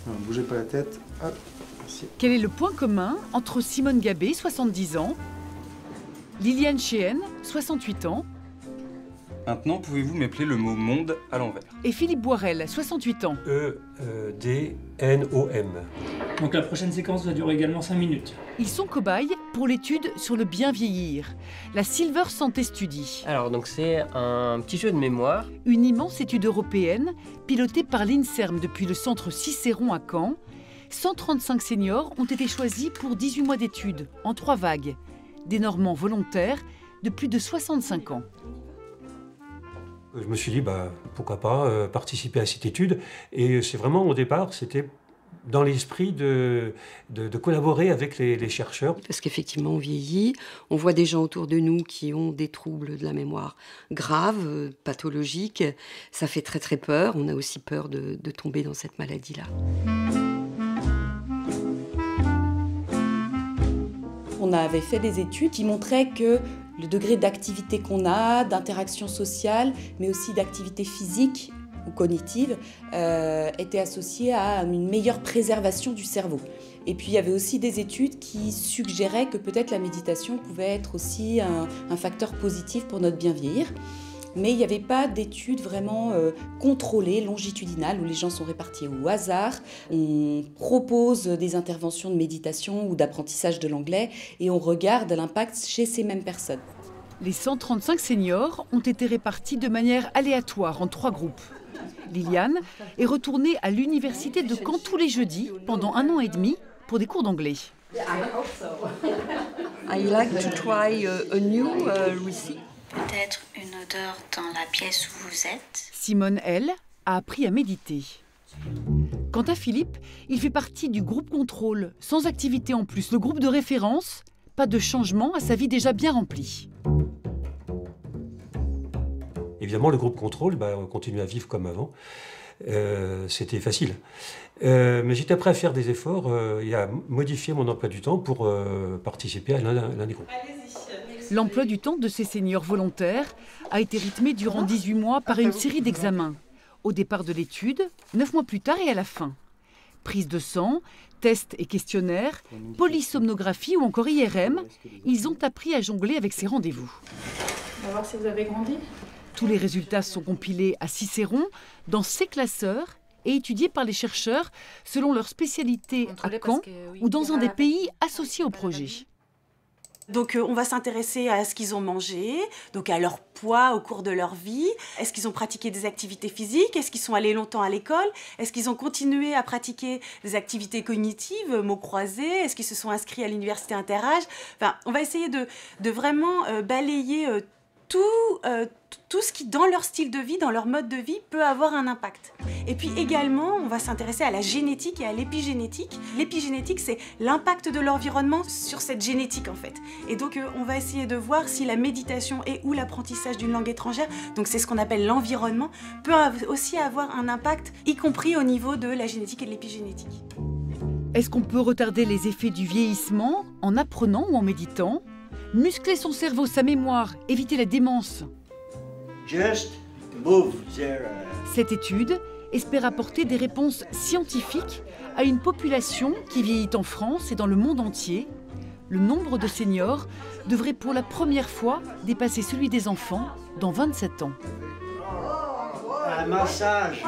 Bougez pas la tête. Hop, merci. Quel est le point commun entre Simone Gabé, 70 ans, Liliane Chéhen, 68 ans, Maintenant, pouvez-vous m'appeler le mot monde à l'envers? et Philippe Boirel, 68 ans? E-D-N-O-M. Donc la prochaine séquence va durer également 5 minutes. Ils sont cobayes pour l'étude sur le bien vieillir, la Silver Santé Study. Alors, donc c'est un petit jeu de mémoire. Une immense étude européenne pilotée par l'INSERM depuis le centre Cicéron à Caen. 135 seniors ont été choisis pour 18 mois d'études, en 3 vagues. Des Normands volontaires de plus de 65 ans. Je me suis dit, pourquoi pas participer à cette étude. Et c'est vraiment, au départ, c'était dans l'esprit de collaborer avec les chercheurs. Parce qu'effectivement, on vieillit, on voit des gens autour de nous qui ont des troubles de la mémoire graves, pathologiques. Ça fait très très peur. On a aussi peur de tomber dans cette maladie-là. On avait fait des études qui montraient que le degré d'activité qu'on a, d'interaction sociale, mais aussi d'activité physique ou cognitive, était associé à une meilleure préservation du cerveau. Et puis il y avait aussi des études qui suggéraient que peut-être la méditation pouvait être aussi un facteur positif pour notre bien vieillir. Mais il n'y avait pas d'études vraiment contrôlées, longitudinales, où les gens sont répartis au hasard. On propose des interventions de méditation ou d'apprentissage de l'anglais et on regarde l'impact chez ces mêmes personnes. Les 135 seniors ont été répartis de manière aléatoire en 3 groupes. Liliane est retournée à l'université de Caen tous les jeudis pendant 1 an et demi pour des cours d'anglais. I like to try a new recipe. Peut-être une odeur dans la pièce où vous êtes. Simone, elle, a appris à méditer. Quant à Philippe, il fait partie du groupe contrôle, sans activité en plus. Le groupe de référence, pas de changement à sa vie déjà bien remplie. Évidemment, le groupe contrôle, on continue à vivre comme avant. C'était facile. Mais j'étais prêt à faire des efforts et à modifier mon emploi du temps pour participer à l'un des groupes. L'emploi du temps de ces seniors volontaires a été rythmé durant 18 mois par une série d'examens. Au départ de l'étude, 9 mois plus tard et à la fin. Prise de sang, tests et questionnaires, polysomnographie ou encore IRM, ils ont appris à jongler avec ces rendez-vous. On va voir si vous avez grandi. Tous les résultats sont compilés à Cicéron, dans ces classeurs et étudiés par les chercheurs selon leur spécialité à Caen ou dans un des pays associés au projet. Donc on va s'intéresser à ce qu'ils ont mangé, donc à leur poids au cours de leur vie. Est-ce qu'ils ont pratiqué des activités physiques? Est-ce qu'ils sont allés longtemps à l'école? Est-ce qu'ils ont continué à pratiquer des activités cognitives, mots croisés? Est-ce qu'ils se sont inscrits à l'université interâge? Enfin, on va essayer de vraiment balayer tout ce qui, dans leur style de vie, dans leur mode de vie, peut avoir un impact. Et puis également, on va s'intéresser à la génétique et à l'épigénétique. L'épigénétique, c'est l'impact de l'environnement sur cette génétique, en fait. Et donc, on va essayer de voir si la méditation et ou l'apprentissage d'une langue étrangère, donc c'est ce qu'on appelle l'environnement, peut aussi avoir un impact, y compris au niveau de la génétique et de l'épigénétique. Est-ce qu'on peut retarder les effets du vieillissement en apprenant ou en méditant? Muscler son cerveau, sa mémoire, éviter la démence. Cette étude espère apporter des réponses scientifiques à une population qui vieillit en France et dans le monde entier. Le nombre de seniors devrait pour la première fois dépasser celui des enfants dans 27 ans. Un massage.